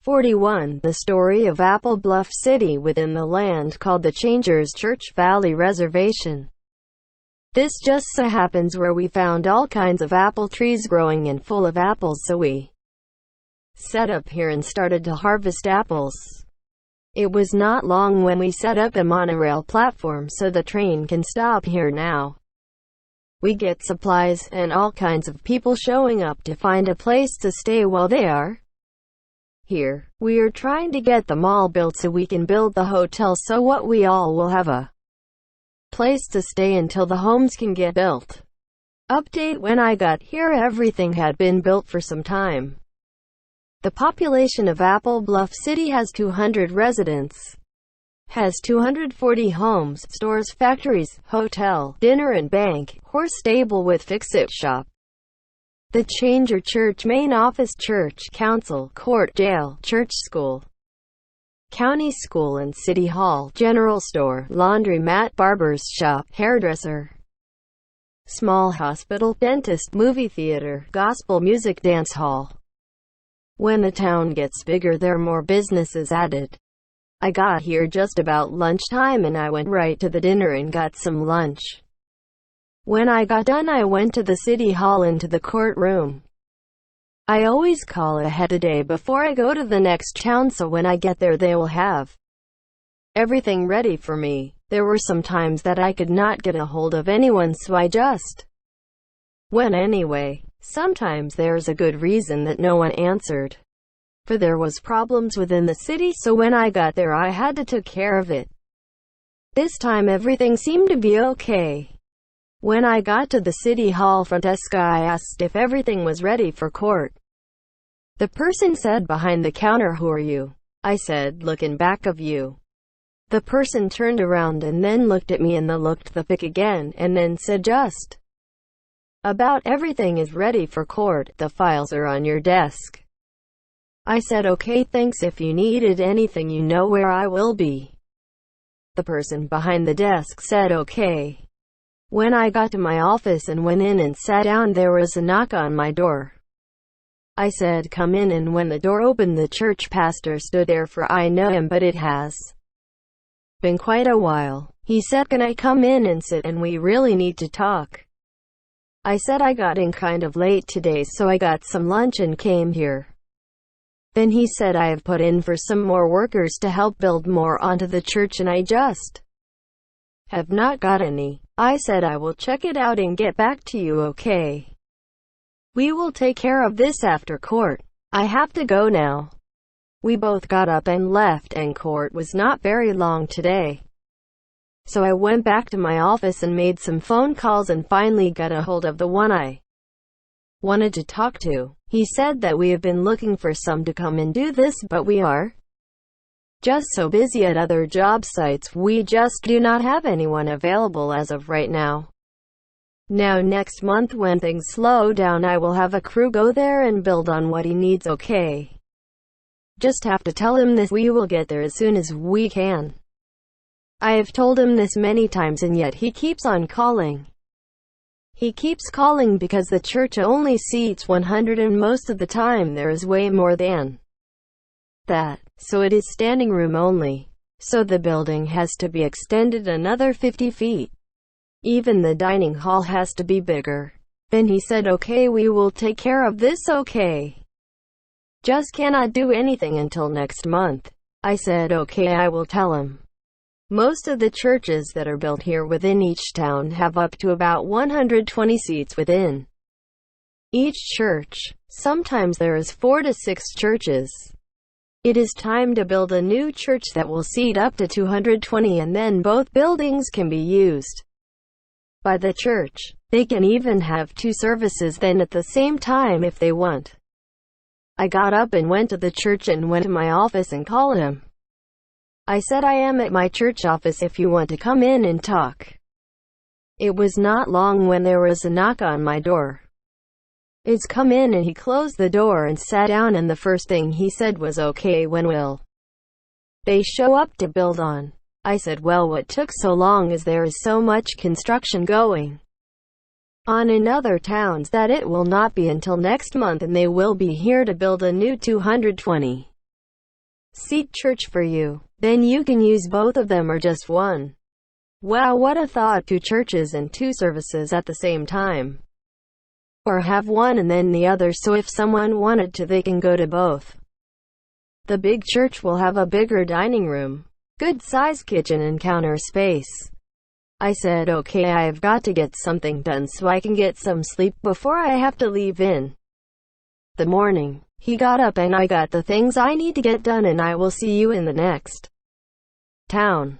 41. The story of Apple Bluff City within the land called the Changers Church Valley Reservation. This just so happens where we found all kinds of apple trees growing and full of apples, so we set up here and started to harvest apples. It was not long when we set up a monorail platform so the train can stop here now. We get supplies and all kinds of people showing up to find a place to stay while they are here. We are trying to get the mall built so we can build the hotel, so what we all will have a place to stay until the homes can get built. Update: when I got here everything had been built for some time. The population of Apple Bluff City has 200 residents, has 240 homes, stores, factories, hotel, dinner and bank, horse stable with fix-it shop, the Changers Church main office, church, council, court, jail, church, school, county school and city hall, general store, laundromat, barber's shop, hairdresser, small hospital, dentist, movie theater, gospel music, dance hall. When the town gets bigger there are more businesses added. I got here just about lunchtime and I went right to the dinner and got some lunch. When I got done I went to the city hall into the courtroom. I always call ahead a day before I go to the next town so when I get there they will have everything ready for me. There were some times that I could not get a hold of anyone, so I just went anyway. Sometimes there's a good reason that no one answered, for there was problems within the city, so when I got there I had to take care of it. This time everything seemed to be okay. When I got to the city hall front desk I asked if everything was ready for court. The person said behind the counter, "Who are you?" I said, "Look in back of you." The person turned around and then looked at me and then looked the pic again and then said, "Just about everything is ready for court. The files are on your desk." I said, "Okay, thanks. If you needed anything you know where I will be." The person behind the desk said, "Okay." When I got to my office and went in and sat down there was a knock on my door. I said, "Come in," and when the door opened the church pastor stood there, for I know him but it has been quite a while. He said, "Can I come in and sit, and we really need to talk?" I said I got in kind of late today so I got some lunch and came here. Then he said, "I have put in for some more workers to help build more onto the church and I just have not got any." I said, "I will check it out and get back to you, okay? We will take care of this after court. I have to go now." We both got up and left, and court was not very long today. So I went back to my office and made some phone calls and finally got a hold of the one I wanted to talk to. He said that we have been looking for some to come and do this, but we are just so busy at other job sites, we just do not have anyone available as of right now. Now next month when things slow down I will have a crew go there and build on what he needs, okay? Just have to tell him this. We will get there as soon as we can. I have told him this many times and yet he keeps on calling. He keeps calling because the church only seats 100 and most of the time there is way more than that, so it is standing room only. So the building has to be extended another 50 feet. Even the dining hall has to be bigger. Then he said, "Okay, we will take care of this, okay? Just cannot do anything until next month." I said, "Okay, I will tell him." Most of the churches that are built here within each town have up to about 120 seats within each church. Sometimes there is 4 to 6 churches. It is time to build a new church that will seat up to 220 and then both buildings can be used by the church. They can even have 2 services then at the same time if they want. I got up and went to the church and went to my office and called him. I said, "I am at my church office if you want to come in and talk." It was not long when there was a knock on my door. "It's come in," and he closed the door and sat down and the first thing he said was, "Okay, when will they show up to build on?" I said, "Well, what took so long is there is so much construction going on in other towns that it will not be until next month and they will be here to build a new 220 seat church for you. Then you can use both of them or just one. Wow, what a thought, 2 churches and 2 services at the same time. Or have one and then the other, so if someone wanted to they can go to both. The big church will have a bigger dining room, good size kitchen and counter space. I said okay, I've got to get something done so I can get some sleep before I have to leave in the morning. He got up and I got the things I need to get done, and I will see you in the next town.